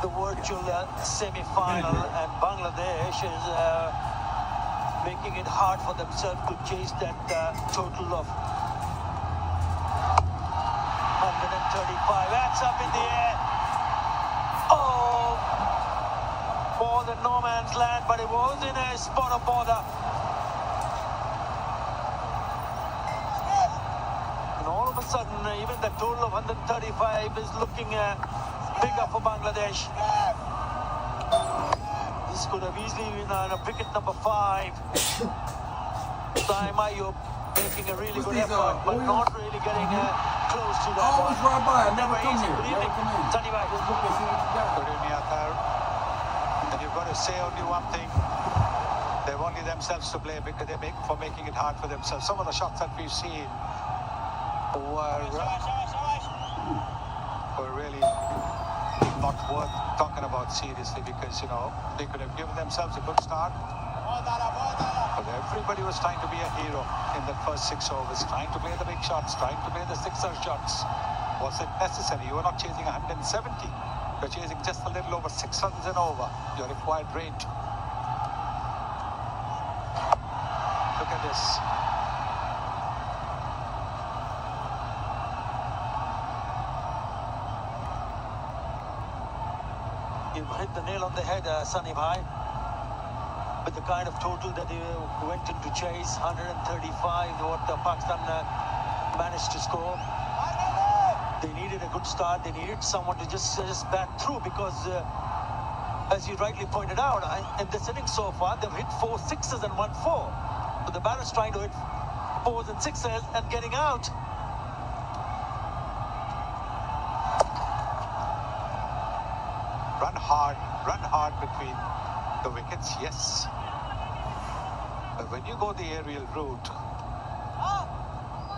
the virtual semi-final, and Bangladesh is making it hard for themselves to chase that total of 135. That's up in the air. Oh, more than no man's land, but it was in a spot of border. And all of a sudden, even the total of 135 is looking bigger for Bangladesh. This could have easily been wicket number 5. Saim Ayub making a really good effort, but not really getting close to that. Always right by. I never come here. Good evening, Sunny Bhai. Just look and see what you got. Good evening, Athar. And you've got to say only one thing. They've only themselves to blame because for making it hard for themselves. Some of the shots that we've seen were really not worth talking about seriously, because, you know, they could have given themselves a good start. But everybody was trying to be a hero in the first 6 overs, trying to play the big shots, trying to play the sixer shots. Was it necessary? You were not chasing 170. You're chasing just a little over 6 runs and over your required range. Look at this. You've hit the nail on the head, Sunny Bhai. With the kind of total that they went into chase, 135, what Pakistan managed to score. They needed a good start. They needed someone to just bat through, because, as you rightly pointed out, in this innings so far, they've hit 4 sixes and 1 4. So the batter's trying to hit 4s and 6s and getting out. Run hard between the wickets, yes. But when you go the aerial route,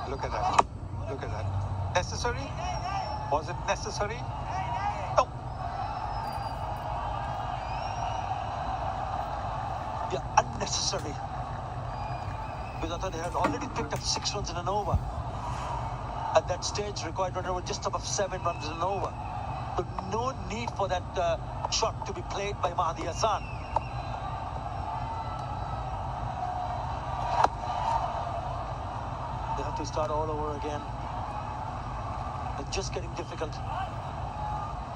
look at that. Look at that. Necessary? Was it necessary? No. Yeah, unnecessary. Because I thought they had already picked up 6 runs in an over. At that stage, required run rate was just above 7 runs in an over. So no need for that shot to be played by Mahdi Hassan. They have to start all over again. It's just getting difficult.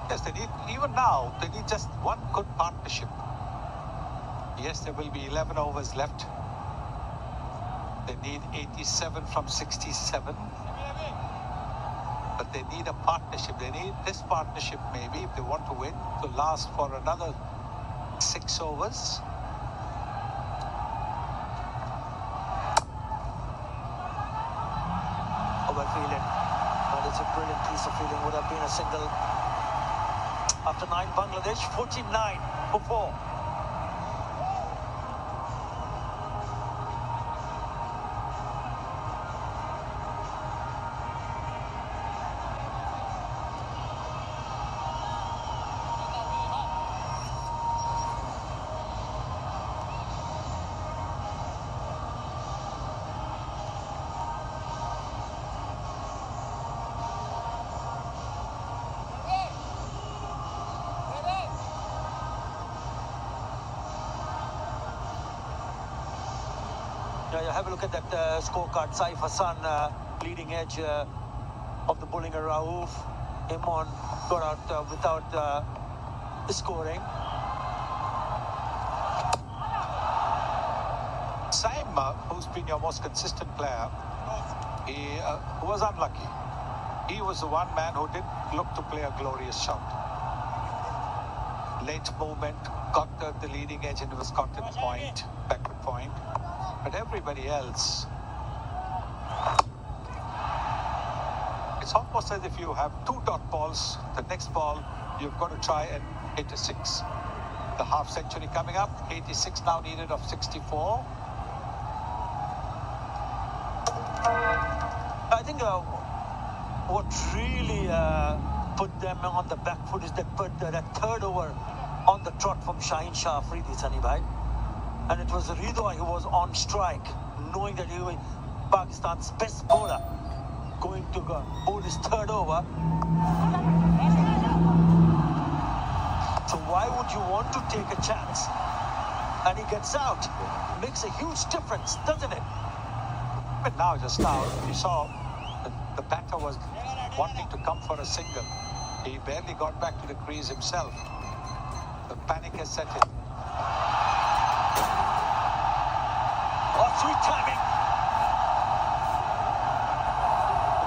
Yes, they need, even now, they need just one good partnership. Yes, there will be 11 overs left. They need 87 from 67. But they need a partnership. They need this partnership, maybe, if they want to win, to last for another 6 overs. Oh, I feel it. But it's a brilliant piece of fielding. Would have been a single. After 9, Bangladesh 49 for 4. Yeah, have a look at that scorecard. Saif Hassan, leading edge of the bowling of Rauf. Imran got out without scoring. Saim, who's been your most consistent player, he was unlucky. He was the one man who didn't look to play a glorious shot. Late movement, got the leading edge and was caught in point, backward point. But everybody else, it's almost as if you have 2 dot balls. The next ball, you've got to try and hit a 6. The half century coming up, 86 now needed of 64. I think what really put them on the back foot is that 3rd over on the trot from Shaheen Shah Afridi, Sunny Bhai. And it was Ridwan who was on strike, knowing that he was Pakistan's best bowler, going to bowl his 3rd over. So why would you want to take a chance? And he gets out. Makes a huge difference, doesn't it? But now, just now, you saw the batter was wanting to come for a single. He barely got back to the crease himself. The panic has set in. Oh, sweet timing.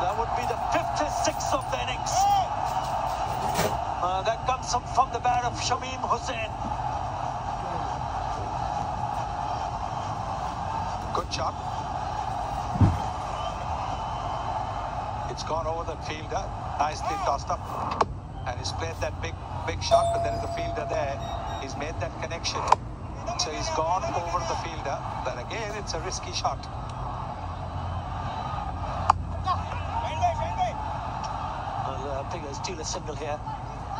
That would be the 56th of the innings. That comes from the bat of Shamim Hussain. Good shot. It's gone over the fielder. Nicely tossed up. And he's played that big shot, but there is a fielder there. He's made that connection. So he's gone over the fielder. But again, it's a risky shot. I think he'll steal a single here.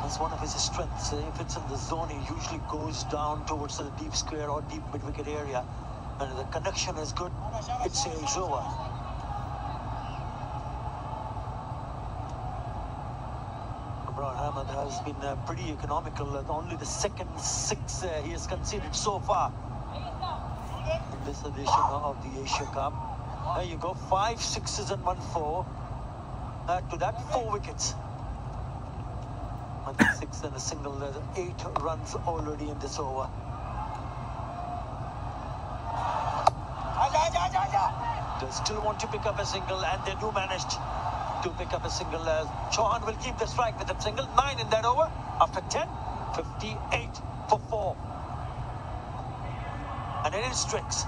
That's one of his strengths. If it's in the zone, he usually goes down towards the deep square or deep mid-wicket area. And the connection is good, it sails over. Imran Ahmed has been pretty economical. Only the second six he has conceded so far in this edition of the Asia Cup. There you go, 5 sixes and 1 4. Add to that 4 wickets. 1 6 and a single, 8 runs already in this over. They still want to pick up a single, and they do manage to pick up a single. Chauhan will keep the strike with a single. 9 in that over. After 10, 58 for 4. And it is Strix.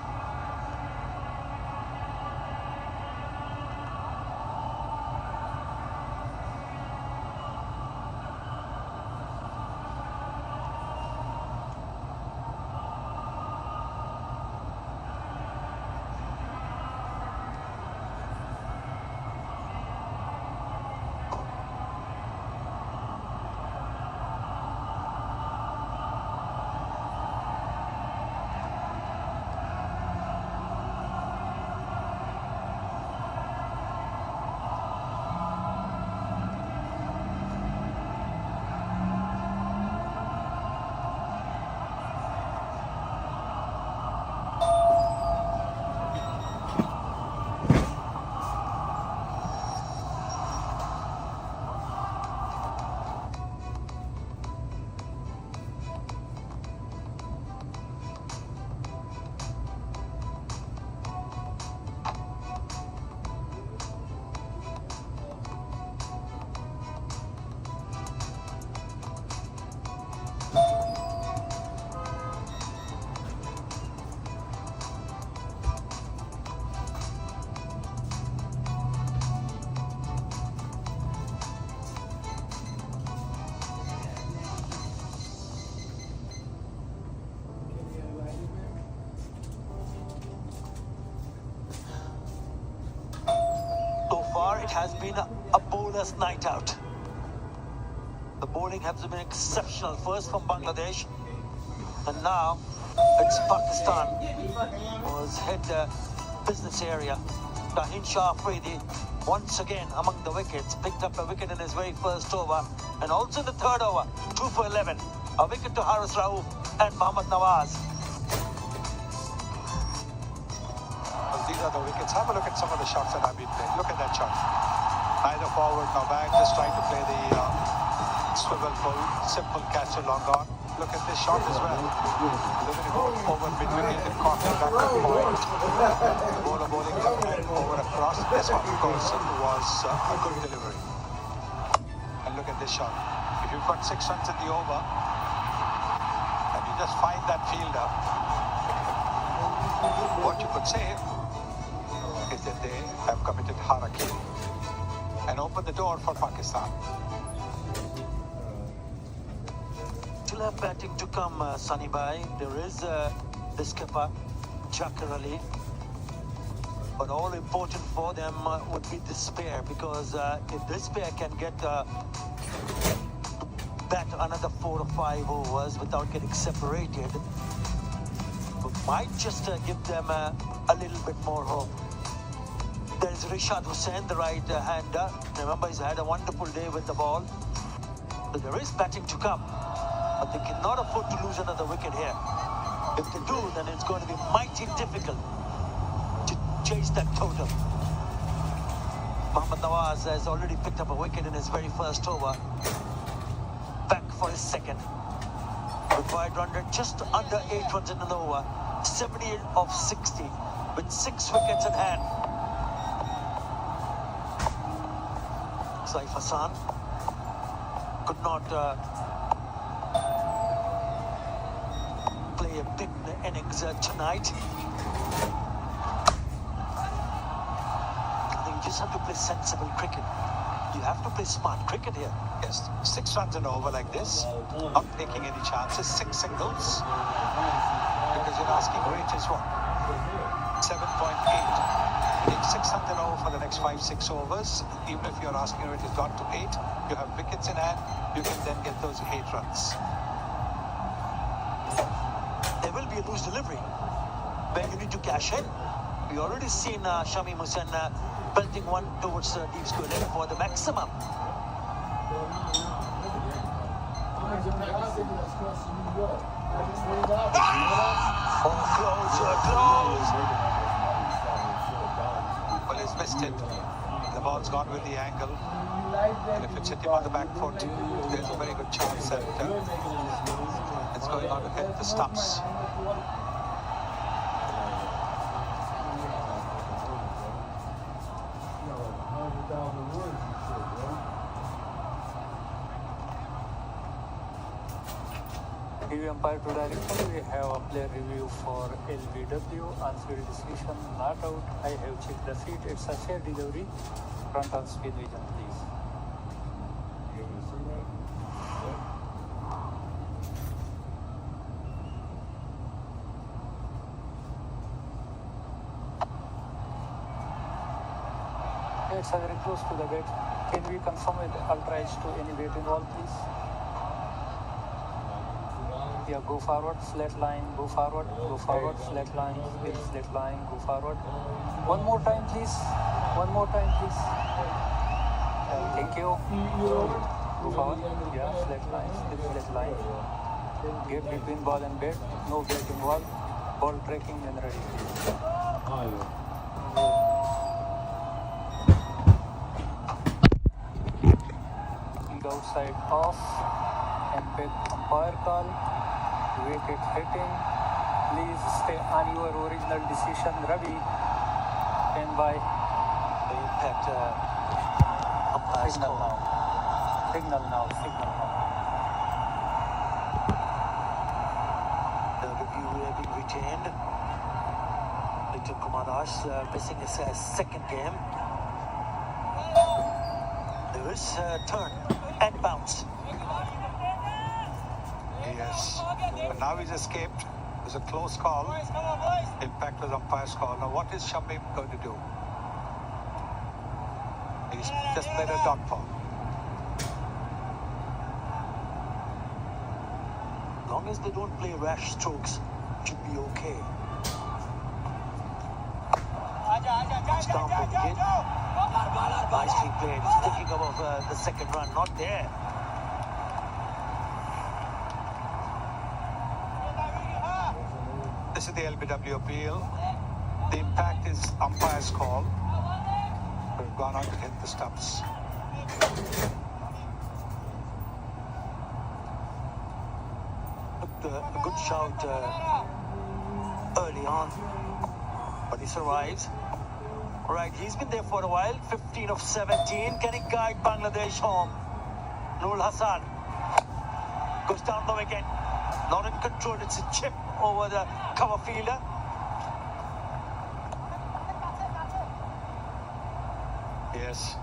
It has been a bowler's night out. The bowling has been exceptional. First from Bangladesh, and now it's Pakistan, who has hit the business area. Tahin Shah Afridi, once again among the wickets, picked up a wicket in his very first over, and also in the third over, 2 for 11. A wicket to Haris Rauf and Mohammad Nawaz. These are the wickets. Have a look at some of the shots that have been played. Look at that shot. Neither forward nor back, just trying to play the swivel pull, simple catch along on. Look at this shot as well. Looking to go over mid-wicket and caught the back of point. The bowler bowling over across. This one, of course, was a good delivery. And look at this shot. If you've got 6 runs in the over, and you just find that fielder, what you could say is that they have committed harakiri and opened the door for Pakistan. Still have batting to come, Sunny Bhai. There is the skipper, Jakar Ali. But all important for them would be this pair, because if this pair can get bat another 4 or 5 overs without getting separated, it might just give them a little bit more hope. There's Rishad Hussain, the right-hander. Remember, he's had a wonderful day with the ball. So there is batting to come. But they cannot afford to lose another wicket here. If they do, then it's going to be mighty difficult to chase that total. Mohammad Nawaz has already picked up a wicket in his very first over. Back for his second. Required run rate just under 8 runs in an over. 70 of 60 with 6 wickets in hand. Saif Hassan could not play a big innings tonight. You just have to play sensible cricket. You have to play smart cricket here. Yes, 6 runs and over like this, not taking any chances, 6 singles, because your asking rate is what? 7.8. Take 6 runs and over for the next 5-6 overs. Even if your asking rate is gone to 8, you have wickets in hand, you can then get those 8 runs. There will be a loose delivery where you need to cash in. We already seen Shami Hussain belting one towards deep square leg for the maximum. Close. Well, he's missed it. The ball's gone with the angle. And if it's hitting on the back foot, there's a very good chance that it's going on to hit the stumps. TV umpire to director, we have a player review for LBW, on-field decision, not out. I have checked the feet, it's a fair delivery. Front on speed vision, please. It's very close to the bat. Can we confirm with ultra edge to any weight involved, please? Yeah, go forward, flat line, go forward, flat line, flat line, go forward. One more time, please. Thank you. Go forward. Yeah, flat line. Gap between ball and bat. No bat involved. Ball tracking and ready. Outside off. Impact umpire call. Wicket hitting. Please stay on your original decision, Ravi. Stand by. The impact Signal now. The review will be retained. Little Kumar missing his second game. There is a turn and bounce. Yes, but now he's escaped. It was a close call. Impact was umpire's call. Now what is Shamim going to do? He's just played a dot ball. As long as they don't play rash strokes, it should be okay. It's down for wicket. Nicely played. He's thinking about the second run. Not there. This is the LBW appeal. The impact is umpire's call. We've gone on to hit the stumps. Looked a good shout early on, but he survives. Right, he's been there for a while. 15 of 17. Can he guide Bangladesh home? Nurul Hassan goes down the wicket. Not in control. It's a chip over the cover fielder. Yes.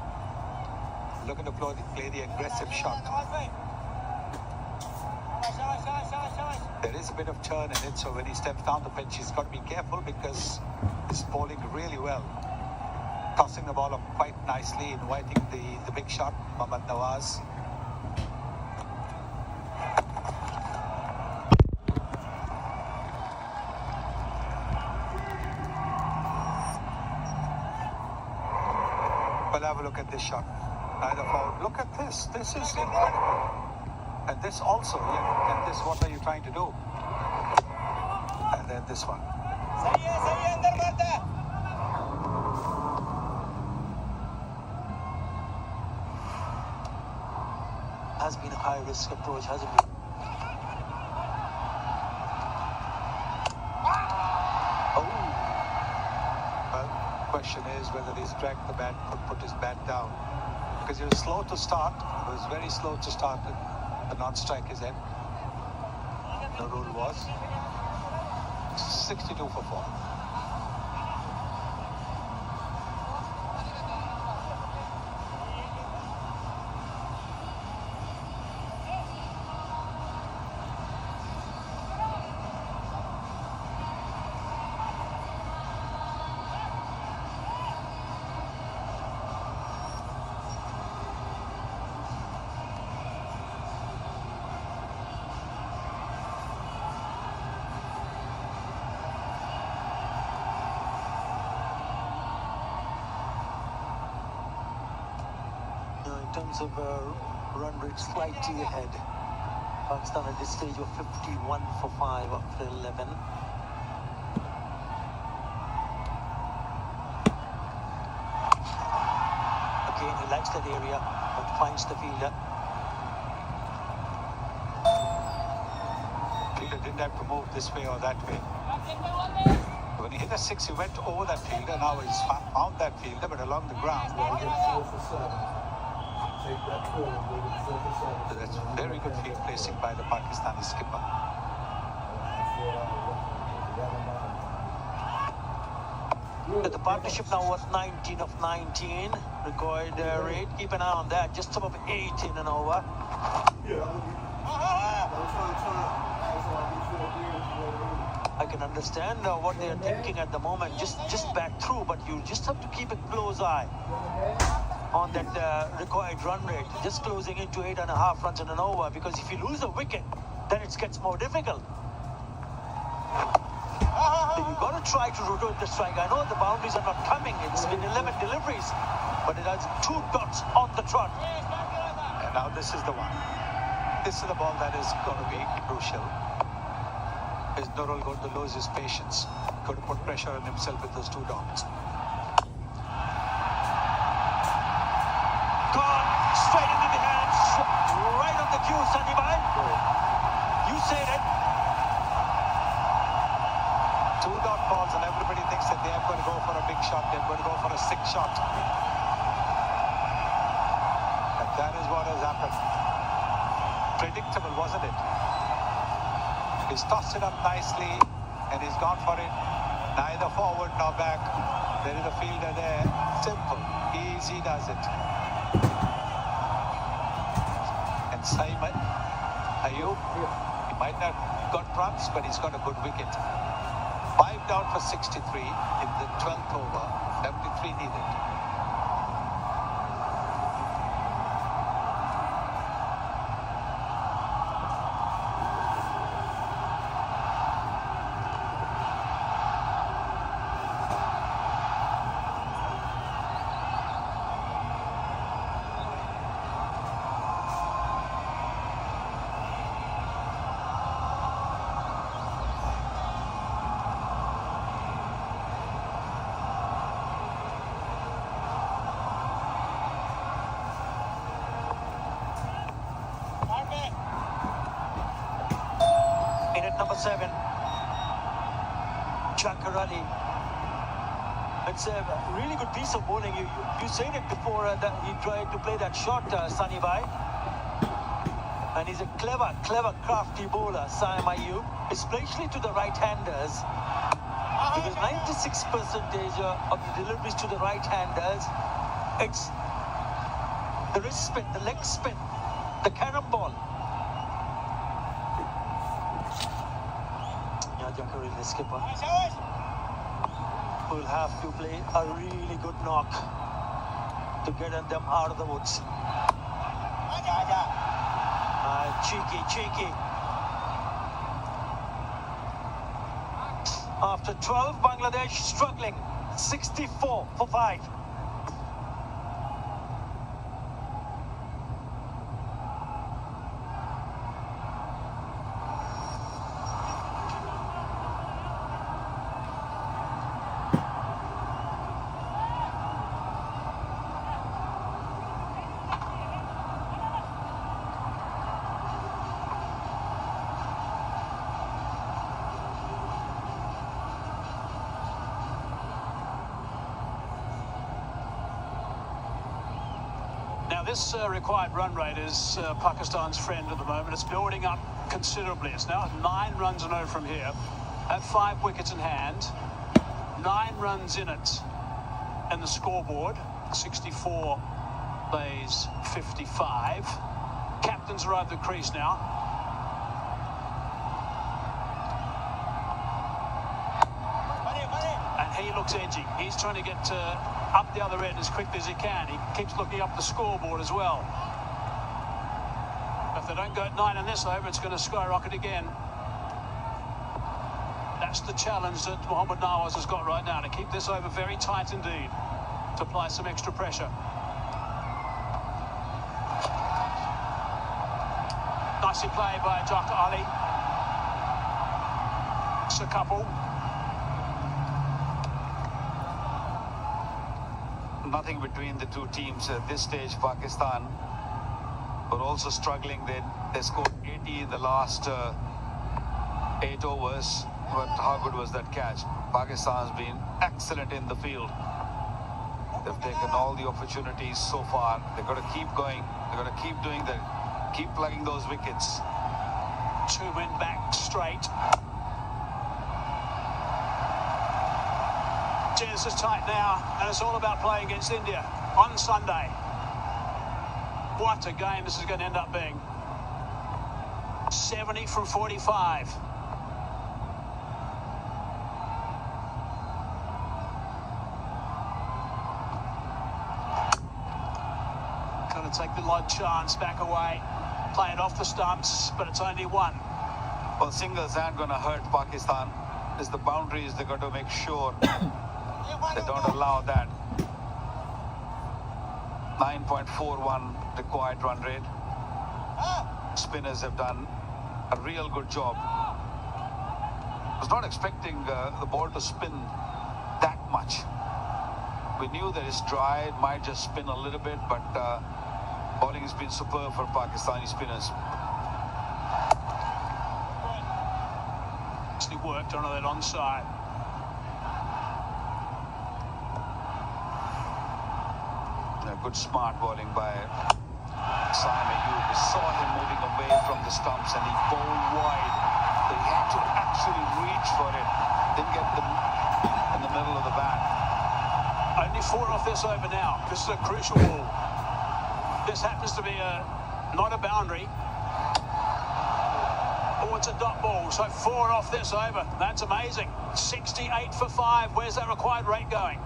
Looking to play the aggressive shot. There is a bit of turn in it, so when he steps down the pitch, he's got to be careful because he's bowling really well. Tossing the ball up quite nicely, inviting the big shot, Mohammad Nawaz. Well, have a look at this shot. Neither foul. Look at this. This is incredible. And this also, yeah. And this, what are you trying to do? And then this one. Has been a high-risk approach, hasn't it? Oh. Well, question is whether he's dragged the bat, put his bat down. Because he was slow to start. He was very slow to start the non-strike his end. The rule was 62 for 4. In terms of run rate, slightly ahead. Pakistan at this stage of 51 for 5 after 11. Again, he likes that area, but finds the fielder. Fielder didn't have to move this way or that way. When he hit a 6, he went over that fielder. Now he's found that fielder, but along the ground. So that's very good field placing by the Pakistani skipper. The partnership now at 19 of 19. Required rate. Keep an eye on that. Just above 8 in an over. I can understand what they are thinking at the moment. Just back through, but you just have to keep a close eye on that required run rate. Just closing into 8.5 runs in an over, because if you lose a wicket, then it gets more difficult. So you've got to try to rotate the strike. I know the boundaries are not coming. It's been 11 deliveries, but it has 2 dots on the trot. And now this is the one. This is the ball that is going to be crucial. Is Nurul going to lose his patience? Going to put pressure on himself with those 2 dots. Gone straight into the hands, right on the cue, Sunny Bhai. You said it. 2 dot balls, and everybody thinks that they are going to go for a big shot. They're going to go for a 6 shot. And that is what has happened. Predictable, wasn't it? He's tossed it up nicely, and he's gone for it. Neither forward nor back. There is a fielder there. Simple. Easy does it. And Simon Ayub, he might not got runs, but he's got a good wicket. 5 down for 63 in the 12th over. 73 needed. Number 7, Chakarali. It's a really good piece of bowling. You said it before that he tried to play that shot, Sunny Bhai. And he's a clever, crafty bowler, Sam Ayub, especially to the right-handers. Because 96% of the deliveries to the right-handers, it's the wrist spin, the leg spin, the cannonball. Jakaril, the skipper, will have to play a really good knock to get them out of the woods. Cheeky. After 12, Bangladesh struggling. 64 for 5. Now, this required run rate is Pakistan's friend at the moment. It's building up considerably. It's now 9 runs and over from here. At 5 wickets in hand, 9 runs in it, and the scoreboard 64 plays 55. Captain's arrived at the crease now. And he looks edgy. He's trying to get up the other end as quickly as he can. He keeps looking up the scoreboard as well. If they don't go at 9 in this over, it's going to skyrocket again. That's the challenge that Mohammad Nawaz has got right now, to keep this over very tight indeed, to apply some extra pressure. Nicely played by Jaka Ali. It's a couple. Nothing between the two teams at this stage. Pakistan were also struggling. They scored 80 in the last 8 overs. But how good was that catch? Pakistan's been excellent in the field. They've taken all the opportunities so far. They've got to keep going. They've got to keep doing that. Keep plugging those wickets. 2 men back straight. This is tight now, and it's all about playing against India on Sunday. What a game this is going to end up being. 70 from 45. Got to take the odd chance back away. Play it off the stumps, but it's only 1. Well, singles aren't going to hurt Pakistan. It's the boundaries they've got to make sure they don't allow that. 9.41 required run rate. Spinners have done a real good job. I was not expecting the ball to spin that much. We knew that it's dry, it might just spin a little bit, but bowling has been superb for Pakistani spinners. Actually worked on that onside. Good smart bowling by Simon. You saw him moving away from the stumps and he bowled wide. So he had to actually reach for it. Didn't get them in the middle of the bat. Only 4 off this over now. This is a crucial ball. This happens to be not a boundary. Oh, it's a dot ball. So 4 off this over. That's amazing. 68 for 5. Where's that required rate going?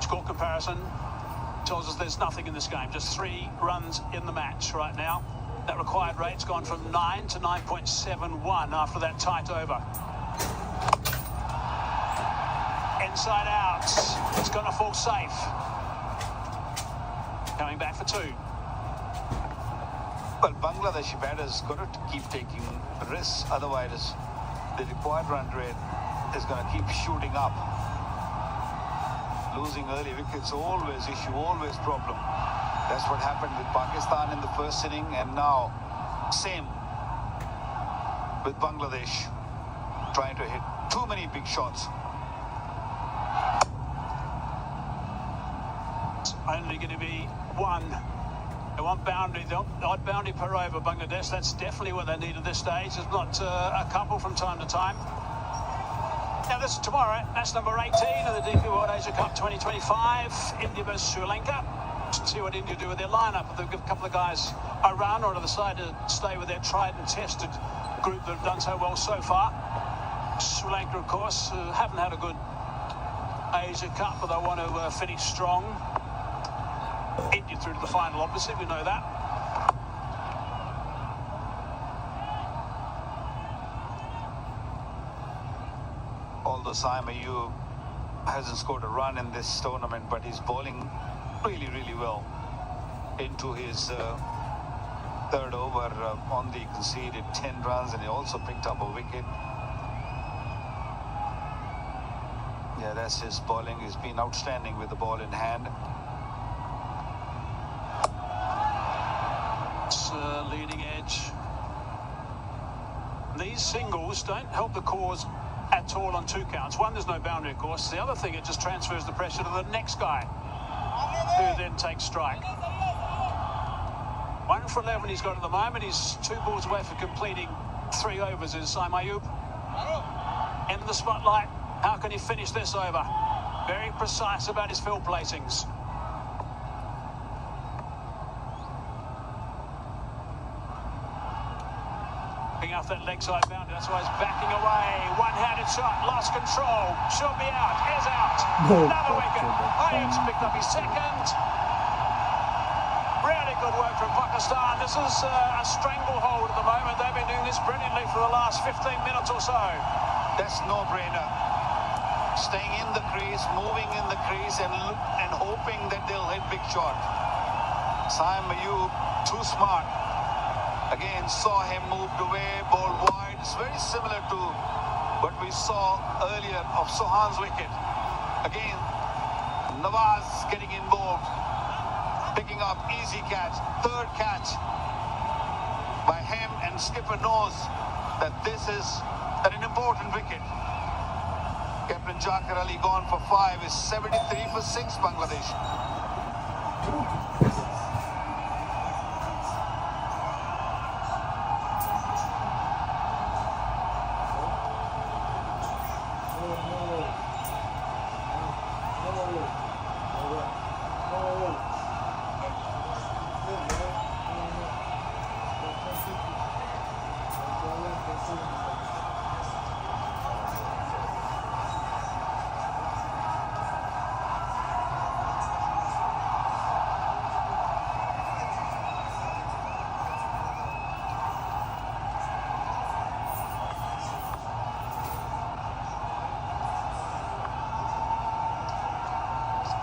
Score comparison tells us there's nothing in this game, just 3 runs in the match right now. That required rate's gone from 9 to 9.71 after that tight over. Inside out, it's going to fall safe. Coming back for 2. Well, Bangladeshi batters got to keep taking risks, otherwise the required run rate is going to keep shooting up. Losing early wickets always issue, always problem. That's what happened with Pakistan in the first inning, and now same with Bangladesh, trying to hit too many big shots. It's only going to be 1. They want boundary, the odd boundary per over. Bangladesh, that's definitely what they need at this stage. There's not a couple from time to time. Now this is tomorrow, match number 18 of the DP World Asia Cup 2025, India versus Sri Lanka. See what India do with their lineup. They'll give a couple of guys a run, or to decide to stay with their tried and tested group that have done so well so far. Sri Lanka, of course, haven't had a good Asia Cup, but they want to finish strong. India through to the final, obviously, we know that. Although Simon, hasn't scored a run in this tournament, but he's bowling really, really well into his third over. On the conceded 10 runs, and he also picked up a wicket. Yeah, that's his bowling. He's been outstanding with the ball in hand. It's leading edge. These singles don't help the cause at all on 2 counts. One, there's no boundary, of course. The other thing, it just transfers the pressure to the next guy, who then takes strike. 1 for 11 he's got at the moment. He's 2 balls away for completing 3 overs. Is Saim Ayub in the spotlight? How can he finish this over? Very precise about his field placings. Picking up that leg side boundary. That's why he's backing away. One-handed shot. Lost control. Should be out. Is out. Another wicket. Ayub's picked up his second. Really good work from Pakistan. This is a stranglehold at the moment. They've been doing this brilliantly for the last 15 minutes or so. That's no-brainer. Staying in the crease, moving in the crease, and hoping that they'll hit big shot. Saim Ayub, too smart. Again, saw him moved away, ball wide. It's very similar to what we saw earlier of Sohan's wicket. Again, Nawaz getting involved, picking up easy catch, third catch by him, and skipper knows that this is an important wicket. Captain Jakar Ali gone for 5 is 73 for 6 Bangladesh.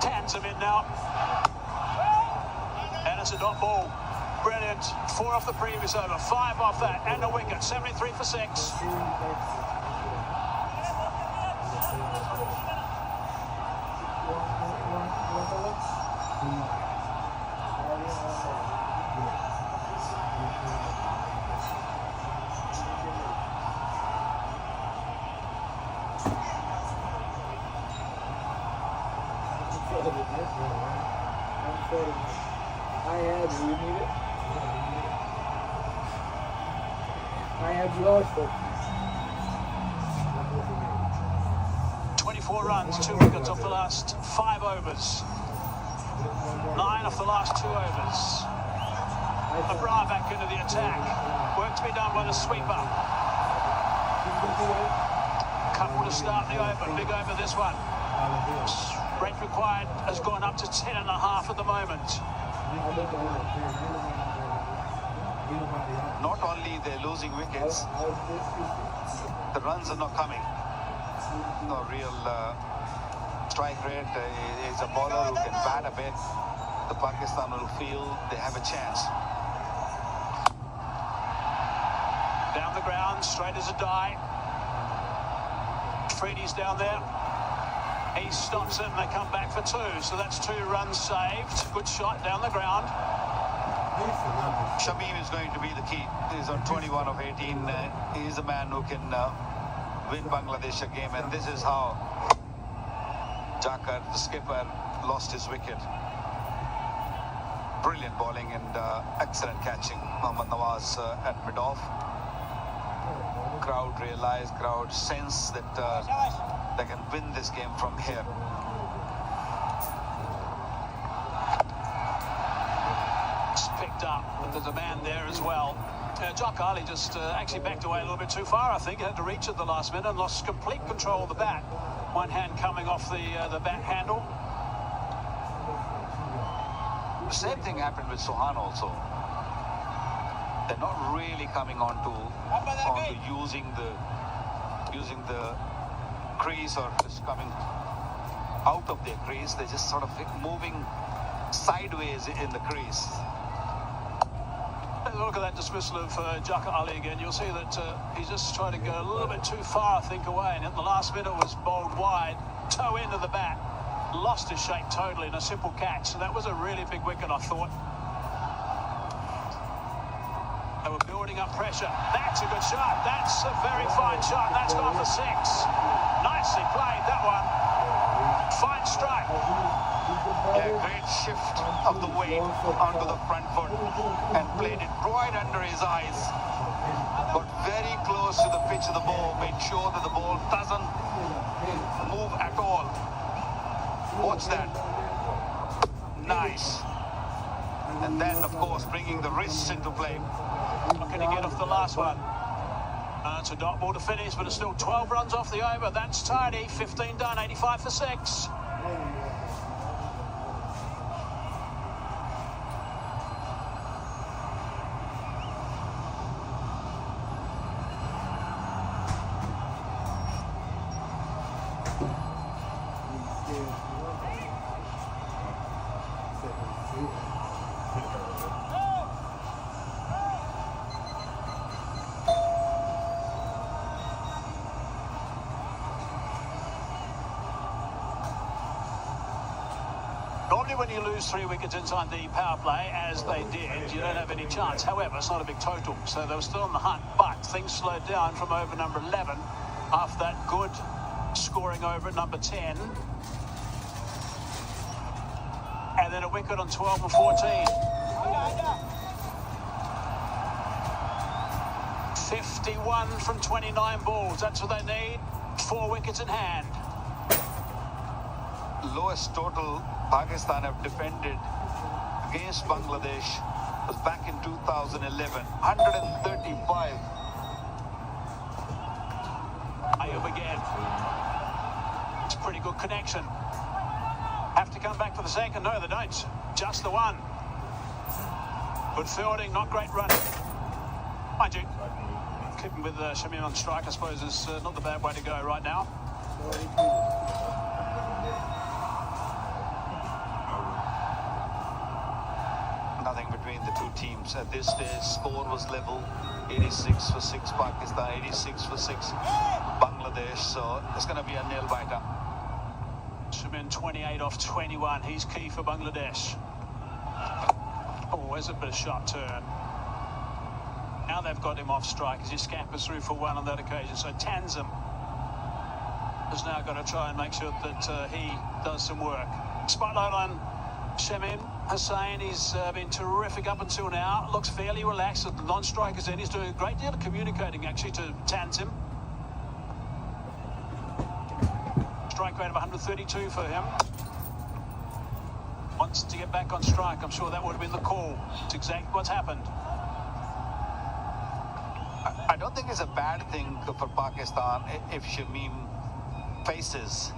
Tans him in now. And it's a dot ball. Brilliant. 4 off the previous over, 5 off that, and a wicket. 73 for 6. I had you need it. I had you also. 24 runs, 2 wickets off the last 5 overs. 9 off the last 2 overs. Abrar back into the attack. Work to be done by the sweeper. Couple to start the over. Big over this one. Rate required has gone up to 10.5 at the moment. Not only they're losing wickets, the runs are not coming. No real strike rate. Is a bowler who can bat a bit. The Pakistan will feel they have a chance. Down the ground, straight as a die. Freedy's down there. He stops it and they come back for 2. So that's 2 runs saved. Good shot down the ground. Shamim is going to be the key. He's on 21 of 18. He's the man who can win Bangladesh a game. And this is how Jakar, the skipper, lost his wicket. Brilliant bowling and excellent catching. Mohammad Nawaz at mid-off. Crowd realize, crowd sense that they can win this game from here. It's picked up, but there's a man there as well. Jock Ali just actually backed away a little bit too far, I think. He had to reach at the last minute and lost complete control of the bat. One hand coming off the bat handle. The same thing happened with Sohan also. They're not really coming onto using the crease or just coming out of their crease. They're just sort of moving sideways in the crease. Look at that dismissal of Jaka Ali again. You'll see that he's just trying to go a little bit too far, I think, away. And at the last minute was bowled wide, toe into the bat. Lost his shape totally in a simple catch. So that was a really big wicket, I thought. They were building up pressure. That's a good shot. That's a very fine shot. That's gone for 6. Nicely played, that one. Fine strike. Yeah, great shift of the weight onto the front foot and played it right under his eyes. Got very close to the pitch of the ball, made sure that the ball doesn't move at all. Watch that. Nice. And then, of course, bringing the wrists into play. How can he get off the last one? It's a dot ball to finish, but it's still 12 runs off the over. That's tidy. 15 done, 85 for 6. Normally when you lose 3 wickets inside the power play, as they did, you don't have any chance. However, it's not a big total, so they were still on the hunt, but things slowed down from over number 11 after that good scoring over at number 10. And then a wicket on 12 and 14. 51 from 29 balls, that's what they need. 4 wickets in hand. Lowest total Pakistan have defended against Bangladesh was back in 2011, 135. Ayub again. It's a pretty good connection. Have to come back for the second? No, they don't. Just the one. Good fielding, not great running. Mind you, keeping with Shamim on strike, I suppose, is not the bad way to go right now. Nothing between the two teams at this stage. Score was level, 86 for 6 Pakistan, 86 for 6 Bangladesh. So it's going to be a nail biter. Shamin 28 off 21. He's key for Bangladesh. Oh, there's a bit of shot turn. Now they've got him off strike as he scampers through for 1 on that occasion. So Tanzim has now got to try and make sure that he does some work. Spotlight on Shamin Hussain. He's been terrific up until now. Looks fairly relaxed with the non-strikers in. He's doing a great deal of communicating actually to Tanzim. Strike rate of 132 for him. Wants to get back on strike. I'm sure that would have been the call. It's exactly what's happened. I don't think it's a bad thing for Pakistan if Shamim faces.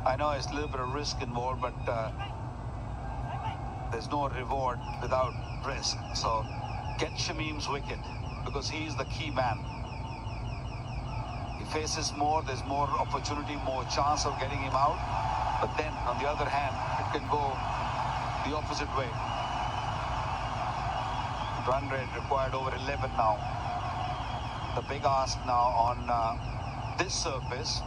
I know it's a little bit of risk involved, but there's no reward without risk. So get Shamim's wicket because he's the key man. He faces more, there's more opportunity, more chance of getting him out. But then, on the other hand, it can go the opposite way. Run rate required over 11 now. The big ask now on this surface.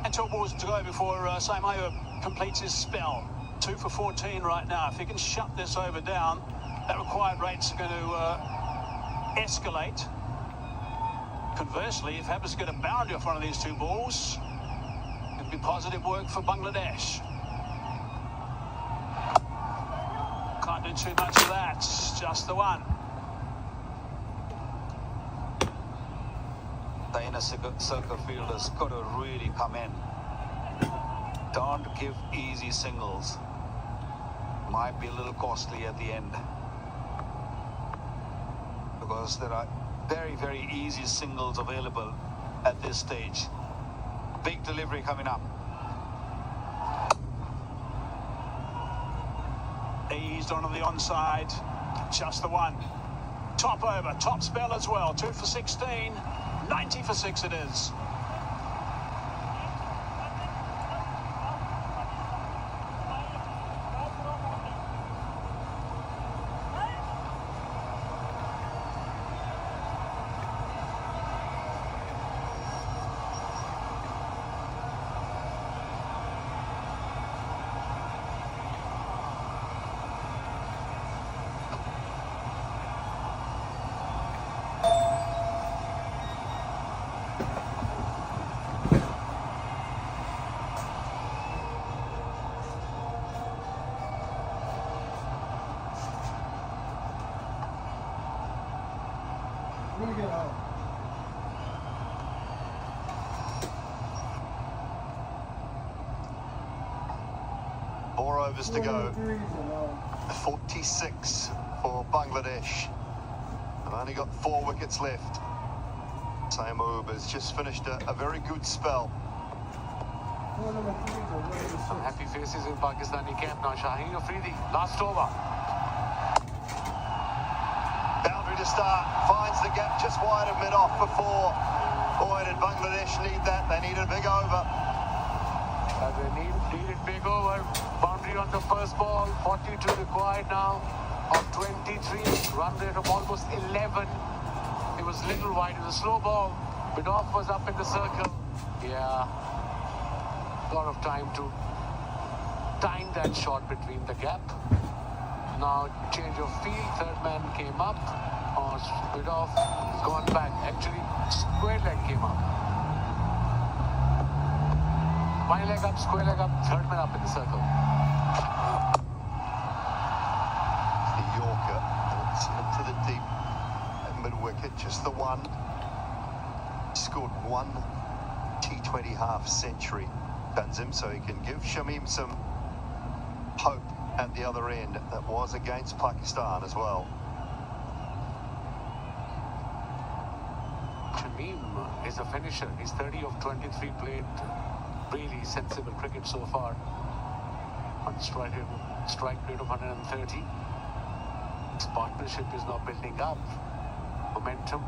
And 2 balls to go before Saim Ayub completes his spell. 2 for 14 right now. If he can shut this over down, that required rate's going to escalate. Conversely, if he happens to get a boundary off one of these 2 balls, it'd be positive work for Bangladesh. Can't do too much of that. Just the one. The inner circle fielders got to really come in. Don't give easy singles. Might be a little costly at the end. Because there are very, very easy singles available at this stage. Big delivery coming up. Eased onto the onside. Just the one. Top over, top spell as well. 2 for 16. 90 for 6 it is. 4 overs to go. 23 alone. 46 for Bangladesh. They've only got 4 wickets left. Saimoob has just finished a very good spell. Some happy faces in Pakistani camp now. Shaheen Afridi, last over. Boundary to start, finds the gap just wide of mid-off for 4. Boy, did Bangladesh need that. They needed a big over. They needed big over. Boundary on the first ball. 42 required now of 23. Run rate of almost 11. It was little wide. It was a slow ball. Mid-off was up in the circle. Yeah. A lot of time to time that shot between the gap. Now change of field. Third man came up. Mid-off. Gone back. Actually, square leg came up. One leg up, square leg up, third man up in the circle. The Yorker, it's into the deep mid-wicket, just the one. Scored 1 T20 half century, Tanzim, so he can give Shamim some hope at the other end. That was against Pakistan as well. Shamim is a finisher. He's 30 of 23 played. Really sensible cricket so far. On strike rate of 130. This partnership is now building up. Momentum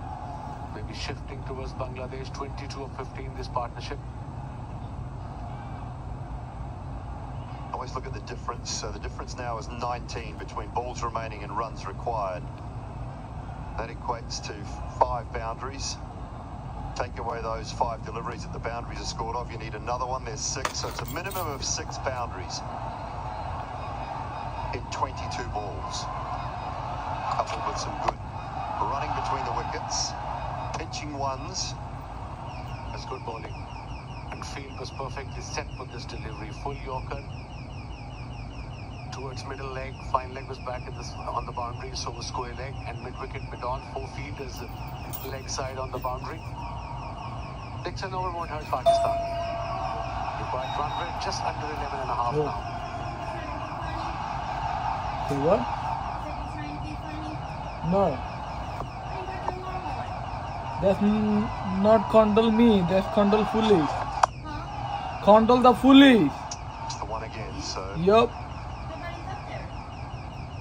maybe shifting towards Bangladesh. 22 of 15 this partnership. Always look at the difference. So the difference now is 19 between balls remaining and runs required. That equates to 5 boundaries. Take away those 5 deliveries that the boundaries are scored off, you need another one. There's 6, so it's a minimum of 6 boundaries in 22 balls. Coupled with some good running between the wickets, pinching ones. That's good bowling. And field was perfectly set for this delivery. Full Yorker towards middle leg. Fine leg was back on the boundary, so was square leg. And mid-wicket, mid-on. 4 fielders leg side on the boundary. 6 and over won't hurt Pakistan. Required run rate just under 11.5 now. Say what? No. That's not condole me, that's condole foolish. Condole the foolish. It's the one again, so Yup.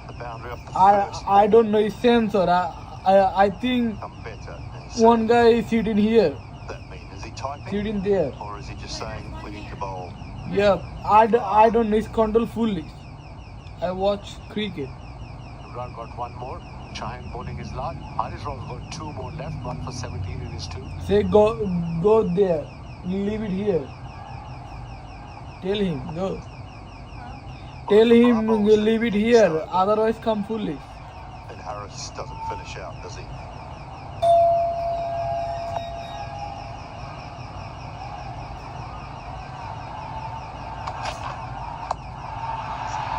the boundary off the first. I don't know his sense, or I think Come better. one guy is sitting here, That mean, is he typing? sitting there. Or is he just saying we need to bowl? Yep, I don't know, it's condole foolish. I watch cricket. Imran got 1 more. Shaheen bowling is large. Haris Raw's got 2 more left. 1 for 17 in his 2. Say go there, leave it here. Tell him, go. Tell him leave it here, otherwise come foolish. And Harris doesn't finish out, does he?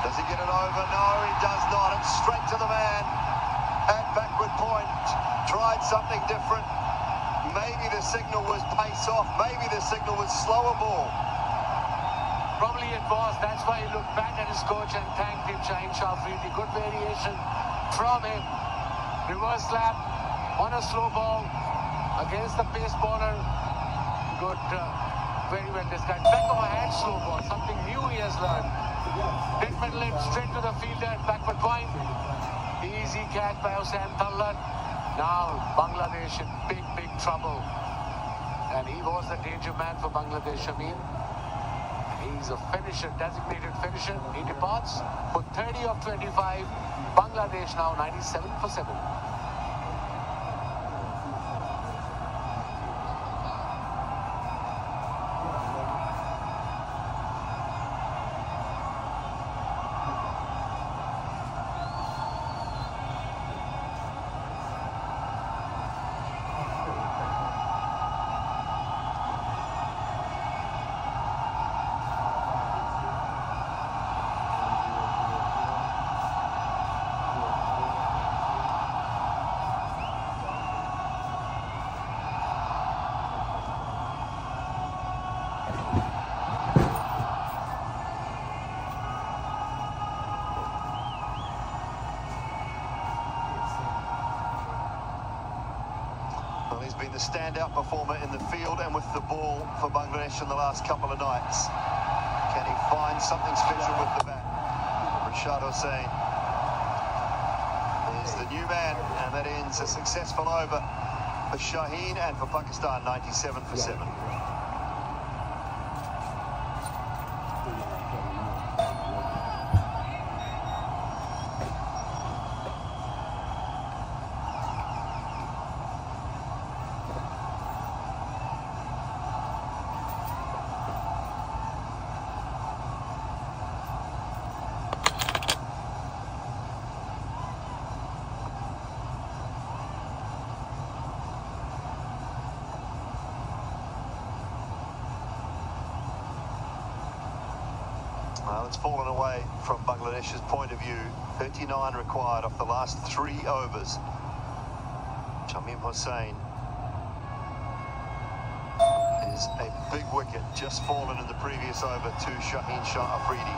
Does he get it over? No, he does not. It's straight to the man at backward point. Tried something different. Maybe the signal was pace off. Maybe the signal was slower ball. Probably it was. That's why he looked back at his coach and thanked him, Shaheen Afridi. Good variation from him. Reverse slap on a slow ball against the pace bowler. Good, very well described. Back of a hand slow ball. Something new he has learned. Hit middle in, straight to the fielder at backward point. Easy catch by Hussain Tallat. Now Bangladesh in big trouble. And he was the danger man for Bangladesh, Shamim. He's a finisher, designated finisher. He departs for 30 of 25. Bangladesh now 97 for 7. been the standout performer in the field and with the ball for Bangladesh in the last couple of nights. Can he find something special with the bat? Rashad Hussain is the new man, and that ends a successful over for Shaheen and for Pakistan, 97 for 7. Well, it's fallen away from Bangladesh's point of view. 39 required off the last 3 overs. Shamim Hussain is a big wicket, just fallen in the previous over to Shaheen Shah Afridi.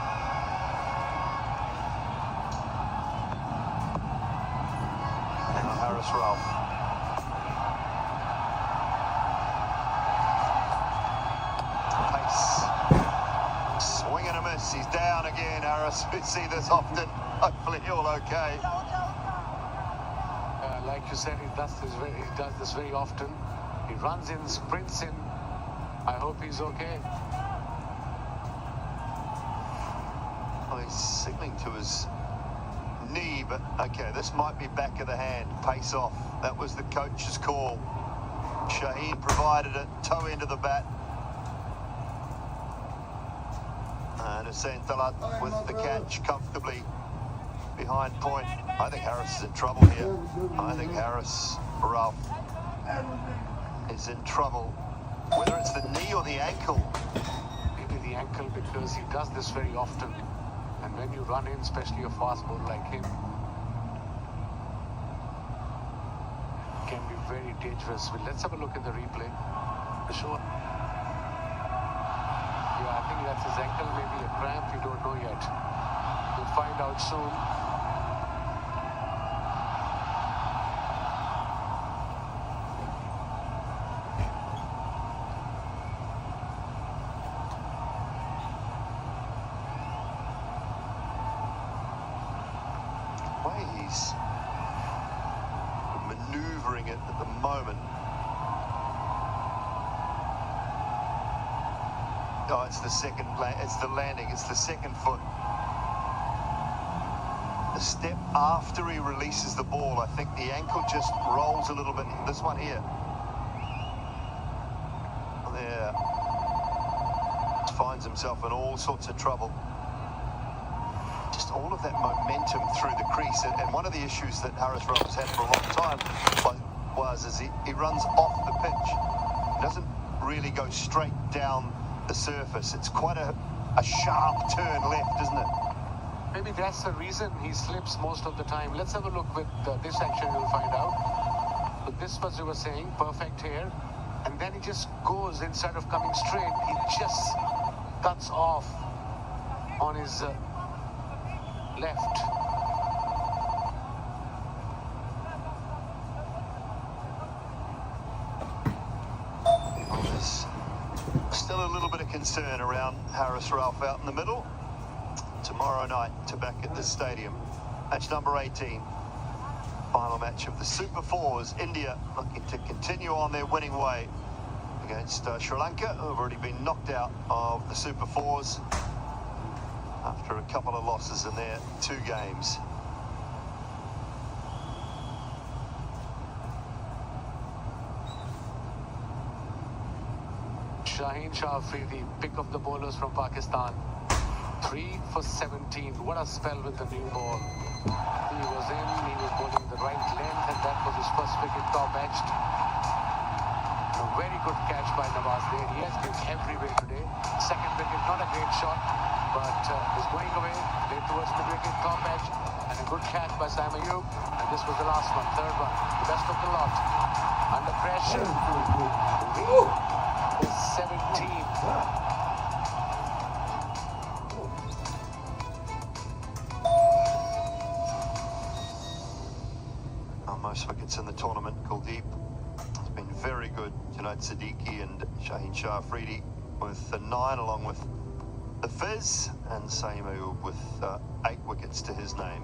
Now Haris Rauf. He's down again, Harris. We see this often. Hopefully all okay. Like you said, he does this very often. He runs in, sprints in. I hope he's okay. Well, he's signaling to his knee, but okay, this might be back of the hand. Pace off. That was the coach's call. Shaheen provided it, toe into the bat. And Hussain Talat with the catch comfortably behind point. I think Harris is in trouble here. I think Haris Rauf is in trouble. Whether it's the knee or the ankle. Maybe the ankle, because he does this very often. And when you run in, especially a fast bowler like him, it can be very dangerous. Well, let's have a look at the replay. For sure. Yeah, I think that's his ankle, maybe a cramp, you don't know yet. We'll find out soon. The way he's manoeuvring it at the moment. Oh, it's the landing, it's the second foot. The step after he releases the ball, I think the ankle just rolls a little bit. This one here. There. Finds himself in all sorts of trouble. Just all of that momentum through the crease. And one of the issues that Haris Rauf has had for a long time was he runs off the pitch. He doesn't really go straight down the surface. It's quite a sharp turn left, isn't it? Maybe that's the reason he slips most of the time. Let's have a look with this action, you'll find out. But this was, you were saying, perfect here. And then he just goes, instead of coming straight, he just cuts off on his left. Still a little bit of concern around Haris Rauf out in the middle. Tomorrow night to back at this stadium. Match number 18. Final match of the Super Fours. India looking to continue on their winning way against Sri Lanka, who have already been knocked out of the Super Fours after a couple of losses in their 2 games. Shaheen Shah Afridi, pick of the bowlers from Pakistan. 3 for 17. What a spell with the new ball. He was in, he was bowling the right length, and that was his first wicket, top edged. A very good catch by Nawaz there. He has been everywhere today. Second wicket, not a great shot, but is going away, late towards mid wicket, top edge, and a good catch by Sam Ayub. And this was the last one, third one, the best of the lot. Under pressure. 17. Most wickets in the tournament, Kuldeep has been very Siddiqui and Shaheen Shah Afridi with 9 along with the Fizz, and Saimu with 8 wickets to his name.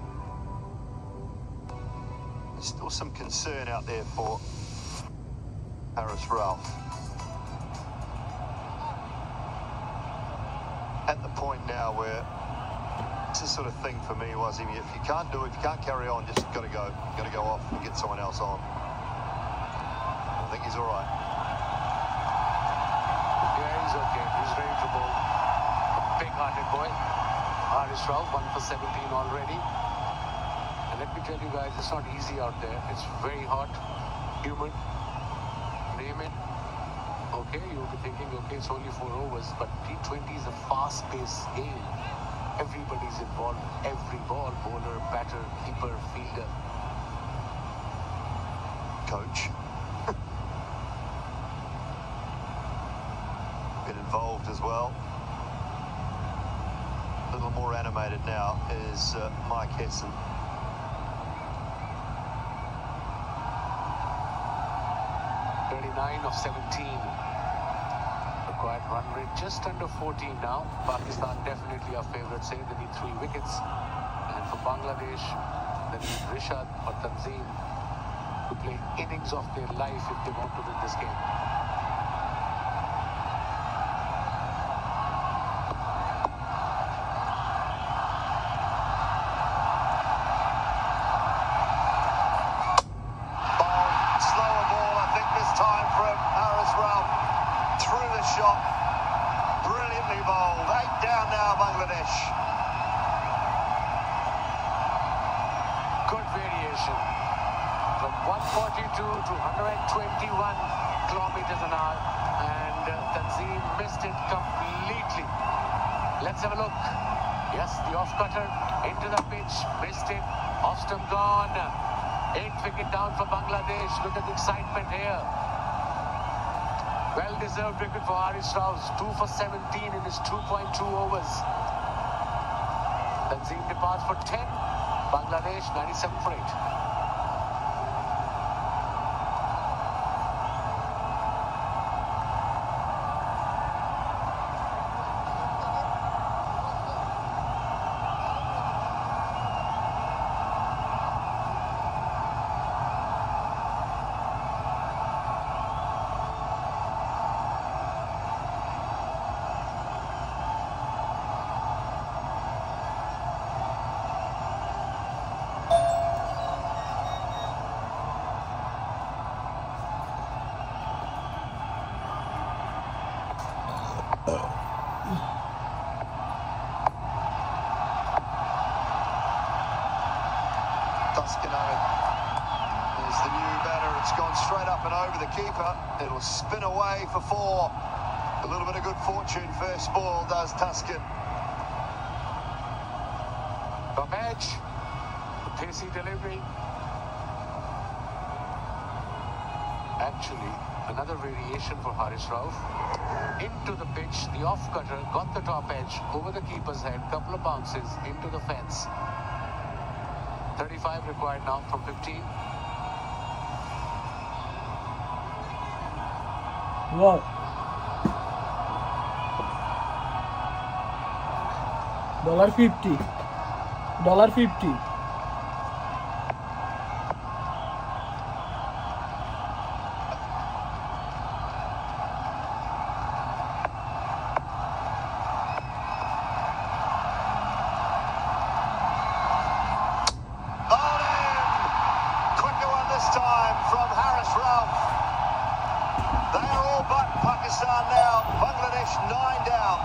There's still some concern out there for Haris Ralph. At the point now where it's the sort of thing for me, Wazim, if you can't do it, if you can't carry on, just got to go off and get someone else on. I think he's all right. Yeah, he's okay. He's ready to bowl. Big-hearted boy. Haris Ralph, 1 for 17 already. And let me tell you guys, it's not easy out there. It's very hot, humid, name it. Okay, you'll be thinking, okay, it's only 4 overs, but T20 is a fast-paced game. Everybody's involved. Every ball, bowler, batter, keeper, fielder. Coach. Been involved as well. A little more animated now is Mike Hesson. Of 17. Required run rate just under 14 now. Pakistan definitely our favourites here. They need 3 wickets. And for Bangladesh, they need Rishad or Tanzim to play innings of their life if they want to win this game. Brilliantly bowled. 8 down now, Bangladesh. Good variation. From 142 to 121 kilometers an hour. And Tanzim missed it completely. Let's have a look. Yes, the off-cutter into the pitch. Missed it. Off-stump gone. 8th wicket down for Bangladesh. Look at the excitement here. Well-deserved wicket for Haris Ralph. 2 for 17 in his 2.2 overs. Tanzim departs for 10. Bangladesh 97 for 8. There's the new batter. It's gone straight up and over the keeper. It'll spin away for 4. A little bit of good fortune first ball does Tuscan. Top edge. Pacey delivery. Actually, another variation for Haris Ralph. Into the pitch, the off-cutter got the top edge over the keeper's head. Couple of bounces into the fence. 35 required now from 15. Wow. $50. $50. Pakistan now, Bangladesh 9 down.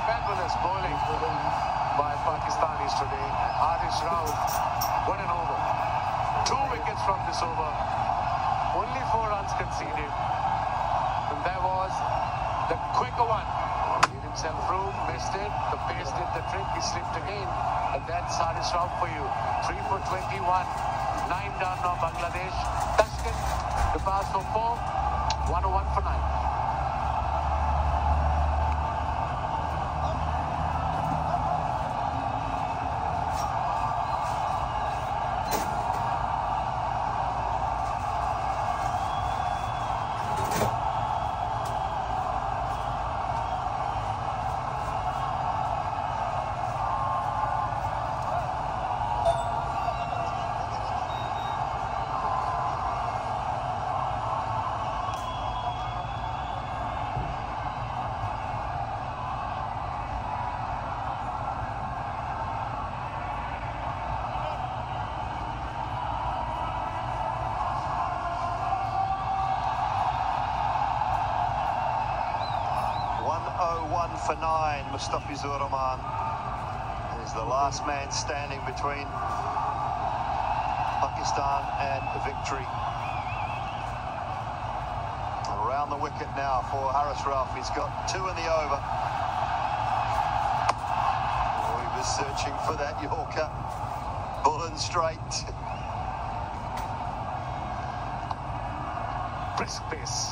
Fabulous bowling by Pakistanis today. And Haris Ralph, what an over. 2 wickets from this over. Only 4 runs conceded. And there was the quicker one. Gave himself room, missed it. The pace did the trick. He slipped again. And that's Haris Ralph for you. 3 for 21. 9 down now, Bangladesh. Tashkent, the pass for 4. 101 for 9. 1 for 9. Mustafizur Rahman is the last man standing between Pakistan and victory. Around the wicket now for Haris Rauf. He's got 2 in the over. Oh, he was searching for that Yorker. Pulling straight. Brisk pace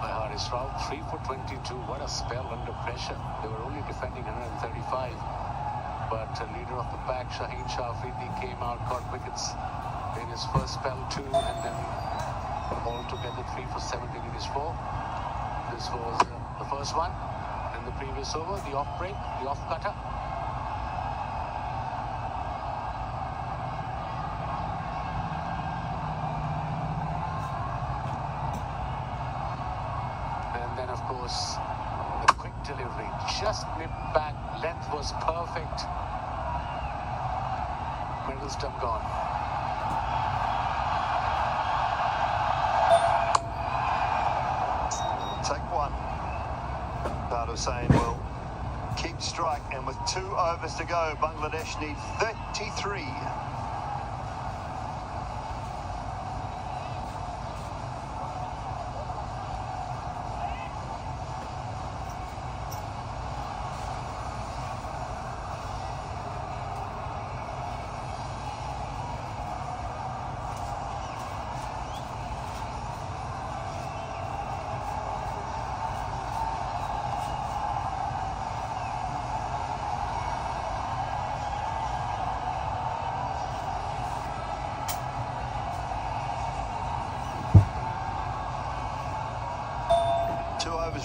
by Haris Rauf. 3 for 22. What a spell under pressure. They were only defending 135. But leader of the pack, Shaheen Shah Afridi, came out, got wickets in his first spell too, and then altogether 3 for 17 in his 4. This was the first one. And the previous over, the off break, the off cutter. And then, of course, the quick delivery, just nipped back, length was perfect. Middle stump gone. Take 1. Hussain will keep strike, and with 2 overs to go, Bangladesh need 33.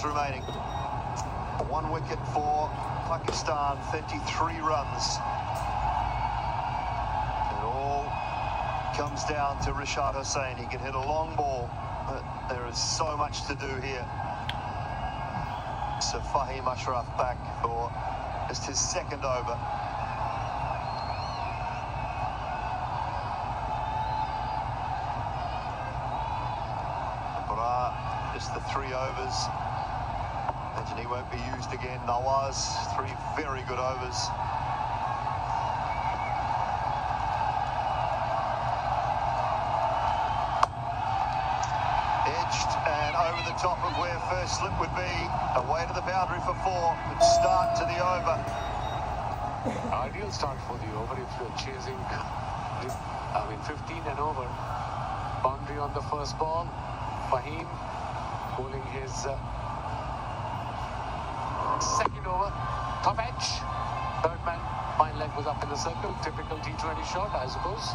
Remaining. 1 wicket for Pakistan, 33 runs. It all comes down to Rashad Hussain. He can hit a long ball, but there is so much to do here. So Fahim Ashraf back for just his 2nd over. Just the 3 overs. Imagine he won't be used again. Nawaz, 3 very good overs. Edged and over the top of where first slip would be. Away to the boundary for 4. Good start to the over. Ideal start for the over if you're chasing, 15 and over. Boundary on the first ball. Fahim bowling his 2nd over. Top edge. 3rd man, fine leg was up in the circle. Typical T20 shot, I suppose.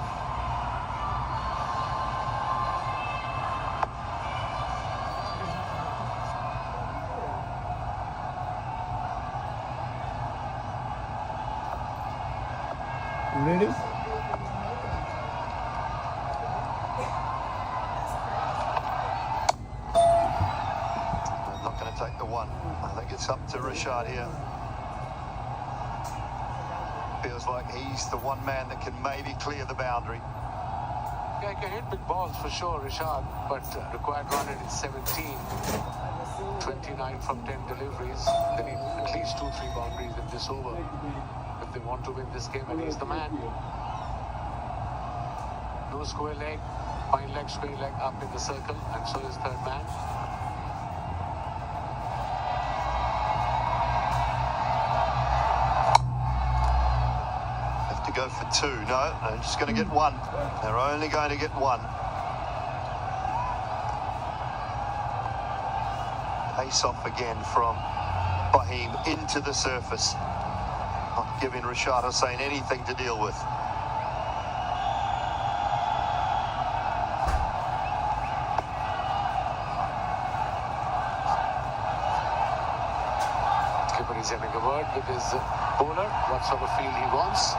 Ready? Take the 1. I think it's up to Rashad here. Feels like he's the one man that can maybe clear the boundary. Yeah, he can hit big balls for sure, Rashad, but required run rate is 17. 29 from 10 deliveries. They need at least 2-3 boundaries in this over if they want to win this game, and he's the man. No square leg, fine leg, square leg up in the circle, and so is 3rd man. Go for 2. No, they're just going to get 1. They're only going to get 1. Pace off again from Fahim into the surface. Not giving Rashad Hussain anything to deal with. Skipper is having a word with his bowler, what sort of field he wants.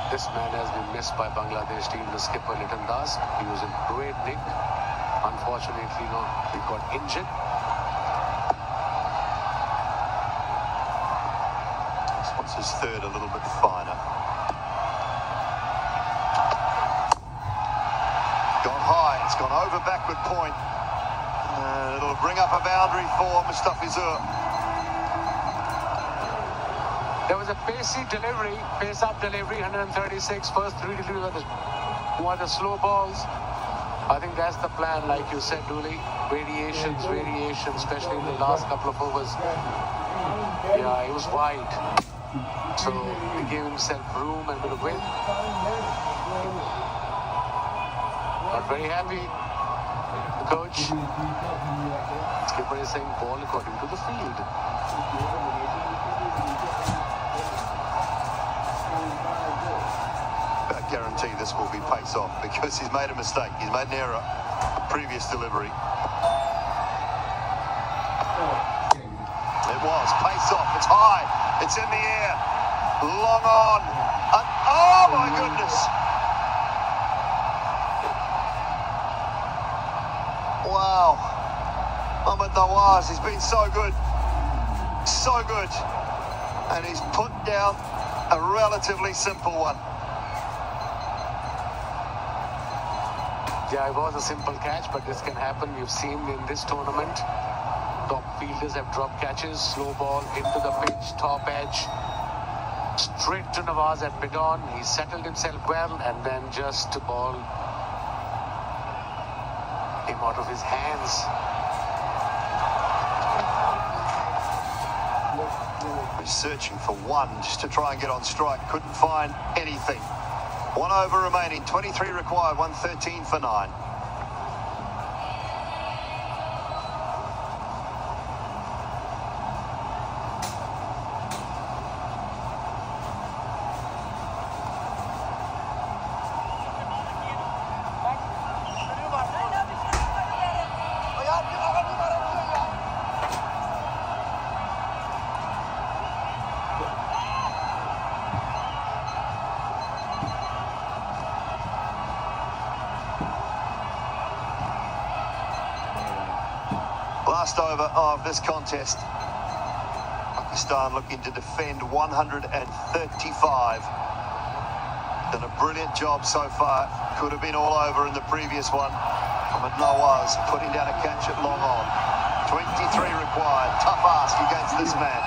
This man has been missed by Bangladesh team, the skipper Liton Das. He was in great nick. Unfortunately, he got injured. This one's his 3rd, a little bit finer. Gone high, it's gone over backward point. And it'll bring up a boundary for Mustafi Zur. There was a pace-up delivery, 136. First three deliveries were the slow balls. I think that's the plan, like you said, Dooley. Variations, especially in the last couple of overs. Yeah, he was wide. So he gave himself room and bit of wind. Not very happy. The coach. Skipper is saying ball according to the field. I guarantee this will be pace off because he's made a mistake. He's made an error. Previous delivery. It was pace off. It's high. It's in the air. Long on. And, oh my goodness. Wow. Mohamed Nawaz, he's been so good. So good. And he's put down a relatively simple one. Yeah, it was a simple catch, but this can happen. We've seen in this tournament, top fielders have dropped catches, slow ball into the pitch, top edge, straight to Nawaz at mid-on. He settled himself well, and then just the ball came out of his hands. He's searching for one just to try and get on strike. Couldn't find anything. 1 over remaining, 23 required, 113 for 9. Last over of this contest. Pakistan looking to defend 135. Done a brilliant job so far. Could have been all over in the previous one. Mohamed Nawaz putting down a catch at long on. 23 required. Tough ask against this man.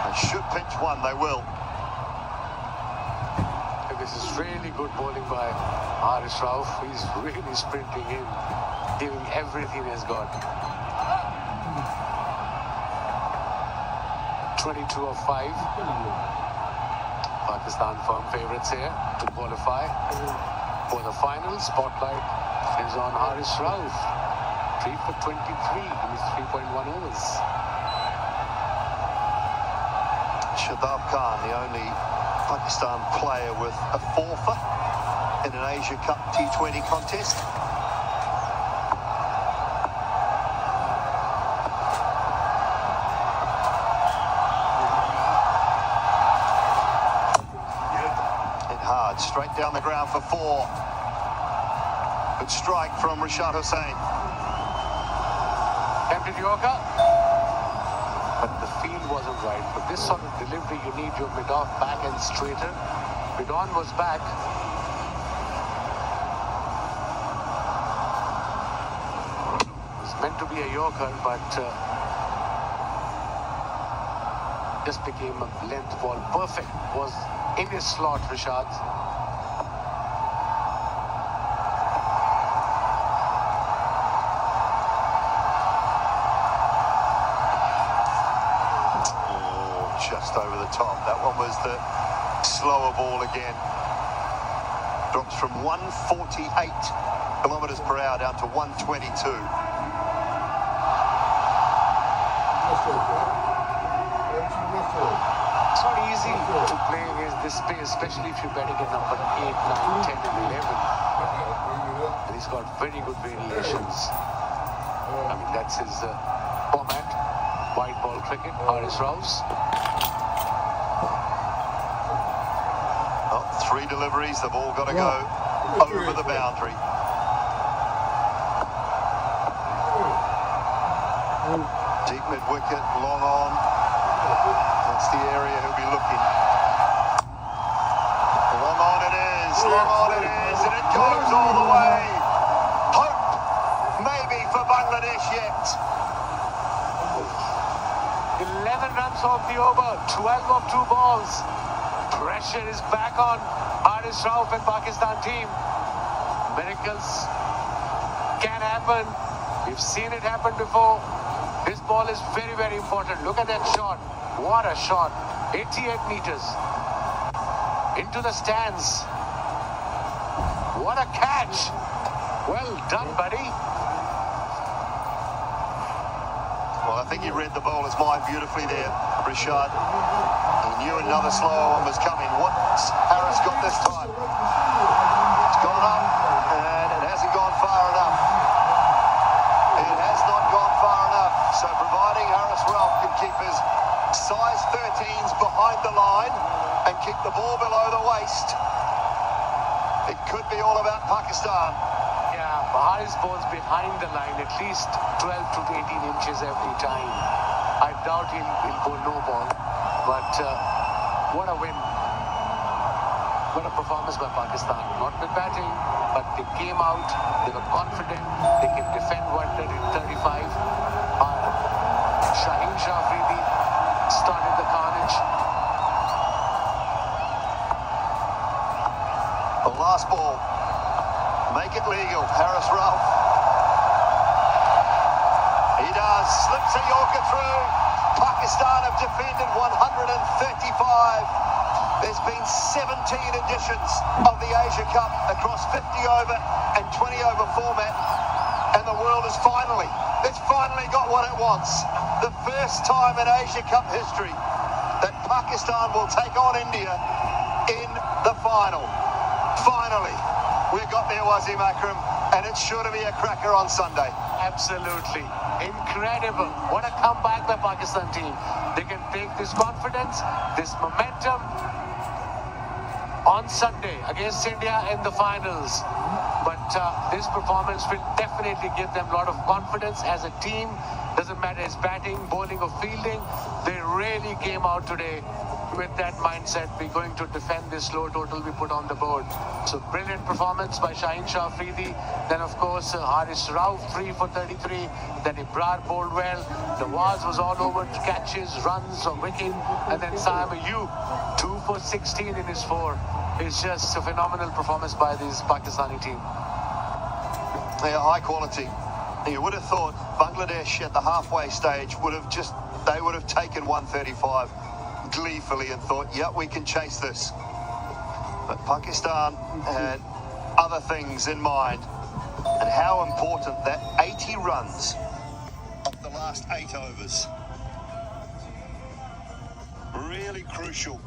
They should pinch one. They will. This is really good bowling by Haris Rauf. He's really sprinting in, giving everything he's got. 22 of 5. Pakistan firm favourites here to qualify for the final. Spotlight is on Haris Rauf. 3 for 23 in his 3.1 overs. Shadab Khan, the only Pakistan player with a forfeit in an Asia Cup T20 contest. Hit hard, straight down the ground for 4. Good strike from Rashad Hussain. Tempted Yorker, but the field wasn't right. For this sort of delivery, you need your mid-off back and straighter. Mid-on was back. It was meant to be a Yorker, but just became a length ball. Perfect. Was in his slot, Rashad. Just over the top. That one was the slower ball again. Drops from 148 kilometres per hour down to 122. It's not easy to play against this pace, especially if you're betting at number 8, 9, 10 and 11. And he's got very good variations. I mean, that's his format. White ball cricket, Haris Rauf's. 3 deliveries, they've all got to go over the boundary. Deep mid-wicket, long on. That's the area he'll be looking. Long on it is, and it goes all the way. Hope, maybe, runs off the over. 12 of 2 balls. Pressure is back on Haris Rauf and Pakistan team. Miracles can happen. We've seen it happen before. This ball is very, very important. Look at that shot. What a shot. 88 meters. Into the stands. What a catch. Well done, buddy. Well, I think he read the bowler's mind beautifully there, Rashad. He knew another slower one was coming. What's Harris got this time? It's gone up, and it hasn't gone far enough. It has not gone far enough. So providing Haris Rauf can keep his size 13s behind the line and keep the ball below the waist, it could be all about Pakistan. Yeah, Haris bowls behind the line at least 12 to 18 inches every time. I doubt he'll go no ball, but what a win. What a performance by Pakistan. Not with batting, but they came out, they were confident, they can defend 135. Shaheen Shah Afridi started the carnage. The last ball. Make it legal. Haris Rauf. He does. Slips a Yorker through. Pakistan have defended 135. There's been 17 editions of the Asia Cup across 50 over and 20 over format. And the world has finally got what it wants. The first time in Asia Cup history that Pakistan will take on India in the final. Finally. We got there, Wasim Akram, and it's sure to be a cracker on Sunday. Absolutely. Incredible. What a comeback by Pakistan team. They can take this confidence, this momentum on Sunday against India in the finals. But this performance will definitely give them a lot of confidence as a team. Doesn't matter it's batting, bowling or fielding. They really came out today with that mindset. We're going to defend this low total we put on the board. So brilliant performance by Shaheen Shah Afridi. Then of course Haris Rauf 3 for 33. Then Ibrar bowled well. Nawaz was all over catches, runs or wicket. And then Saib Ayub 2 for 16 in his 4. It's just a phenomenal performance by this Pakistani team. Yeah, high quality. You would have thought Bangladesh at the halfway stage would have taken 135 gleefully and thought, yeah, we can chase this. But Pakistan had other things in mind, and how important that 80 runs of the last 8 overs. Really crucial